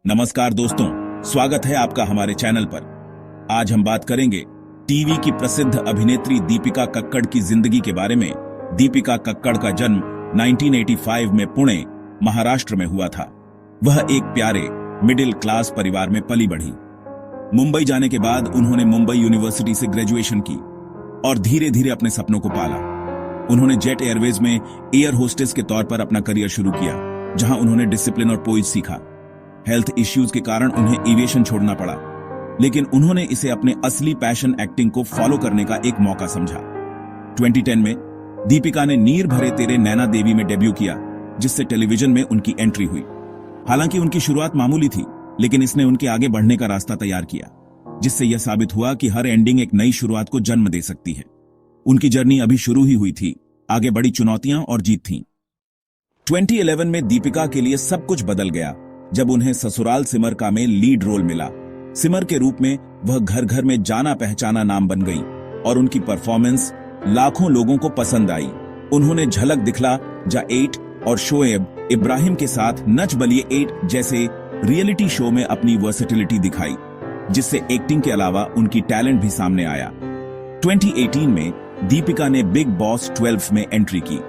नमस्कार दोस्तों, स्वागत है आपका हमारे चैनल पर। आज हम बात करेंगे टीवी की प्रसिद्ध अभिनेत्री दीपिका कक्कड़ की जिंदगी के बारे में। दीपिका कक्कड़ का जन्म 1985 में पुणे, महाराष्ट्र में हुआ था। वह एक प्यारे मिडिल क्लास परिवार में पली बढ़ी। मुंबई जाने के बाद उन्होंने मुंबई यूनिवर्सिटी से ग्रेजुएशन की और धीरे धीरे अपने सपनों को पाला। उन्होंने जेट एयरवेज में एयर होस्टेस के तौर पर अपना करियर शुरू किया, जहां उन्होंने डिसिप्लिन और पोइज सीखा। हेल्थ इश्यूज के कारण उन्हें एविएशन छोड़ना पड़ा, लेकिन उन्होंने इसे अपने असली पैशन एक्टिंग को फॉलो करने का एक मौका समझा। 2010 में दीपिका ने नीर भरे तेरे नैना देवी में डेब्यू किया, जिससे टेलीविजन में उनकी एंट्री हुई। हालांकि उनकी शुरुआत मामूली थी, लेकिन इसने उनके आगे बढ़ने का रास्ता तैयार किया, जिससे यह साबित हुआ कि हर एंडिंग एक नई शुरुआत को जन्म दे सकती है। उनकी जर्नी अभी शुरू ही हुई थी, आगे बड़ी चुनौतियां और जीत थीं। 2011 में दीपिका के लिए सब कुछ बदल गया जब उन्हें ससुराल सिमर का में लीड रोल मिला। सिमर के रूप में वह घर घर में जाना पहचाना नाम बन गई और उनकी परफॉर्मेंस लाखों लोगों को पसंद आई। उन्होंने झलक दिखला जा 8 और शोएब इब्राहिम के साथ नच बलिए 8 जैसे रियलिटी शो में अपनी वर्सेटिलिटी दिखाई, जिससे एक्टिंग के अलावा उनकी टैलेंट भी सामने आया। 2018 में दीपिका ने बिग बॉस 12 में एंट्री की,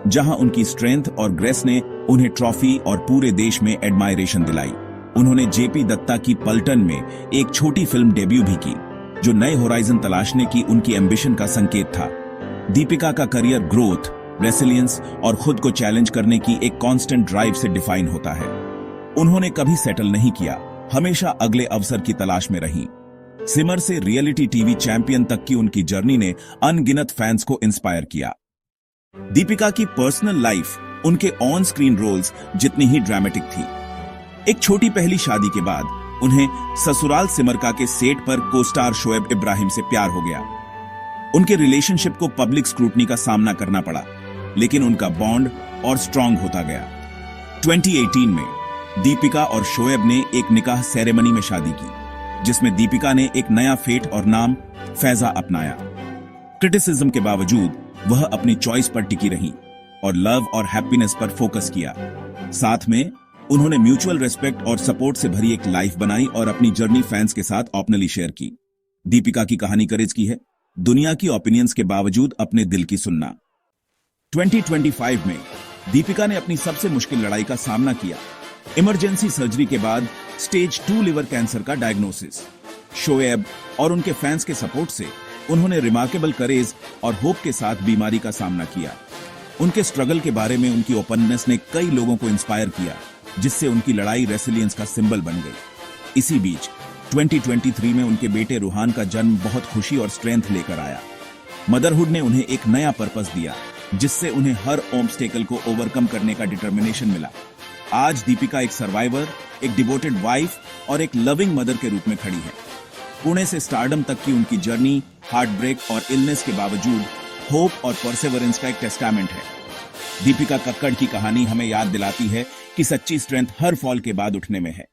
जहां उनकी स्ट्रेंथ और ग्रेस ने उन्हें ट्रॉफी और पूरे देश में एडमायरेशन दिलाई। उन्होंने जेपी दत्ता की पलटन में एक छोटी फिल्म डेब्यू भी की, जो नए होराइजन तलाशने की उनकी एम्बिशन का संकेत था। दीपिका का करियर ग्रोथ, रेसिलियंस और खुद को चैलेंज करने की एक कांस्टेंट ड्राइव से डिफाइन होता है। उन्होंने कभी सेटल नहीं किया, हमेशा अगले अवसर की तलाश में रही। सिमर से रियलिटी टीवी चैंपियन तक की उनकी जर्नी ने अनगिनत फैंस को इंस्पायर किया। दीपिका की पर्सनल लाइफ उनके ऑन स्क्रीन रोल्स जितनी ही ड्रामेटिक थी। एक छोटी पहली शादी के बाद उन्हें ससुराल सिमरका के सेट पर को-स्टार शोएब इब्राहिम से प्यार हो गया। उनके रिलेशनशिप को पब्लिक स्क्रूटनी का सामना करना पड़ा, लेकिन उनका बॉन्ड और स्ट्रांग होता गया। 2018 में दीपिका और शोएब ने एक निकाह सेरेमनी में शादी की, जिसमें दीपिका ने एक नया फेट और नाम फैजा अपनाया। क्रिटिसिज्म के बावजूद वह अपनी चॉइस पर टिकी रही और लव और हैप्पीनेस पर फोकस किया। साथ में उन्होंने म्यूचुअल रेस्पेक्ट और सपोर्ट से भरी एक लाइफ बनाई और अपनी जर्नी फैंस के साथ ओपनली शेयर की। दीपिका की कहानी करेज की है, दुनिया की ओपिनियंस के बावजूद अपने दिल की सुनना। 2025 में दीपिका ने अपनी सबसे मुश्किल लड़ाई का सामना किया। इमरजेंसी सर्जरी के बाद स्टेज 2 लिवर कैंसर का डायग्नोसिस। शोएब और उनके फैंस के सपोर्ट से उन्होंने रिमार्केबल करेज और होप के साथ बीमारी का सामना किया। उनके स्ट्रगल के बारे में उनकी ओपननेस ने कई लोगों को इंस्पायर किया, जिससे उनकी लड़ाई रेसिलियंस का सिंबल बन गई। इसी बीच 2023 में उनके बेटे रूहान का जन्म बहुत खुशी और स्ट्रेंथ लेकर आया। मदरहुड ने उन्हें एक नया पर्पस दिया, जिससे उन्हें हर ऑब्स्टेकल को ओवरकम करने का डिटर्मिनेशन मिला। आज दीपिका एक सर्वाइवर, एक डिवोटेड वाइफ और एक लविंग मदर के रूप में खड़ी है। पुणे से स्टारडम तक की उनकी जर्नी हार्ट ब्रेक और इलनेस के बावजूद होप और परसेवरेंस का एक टेस्टामेंट है। दीपिका कक्कड़ की कहानी हमें याद दिलाती है कि सच्ची स्ट्रेंथ हर फॉल के बाद उठने में है।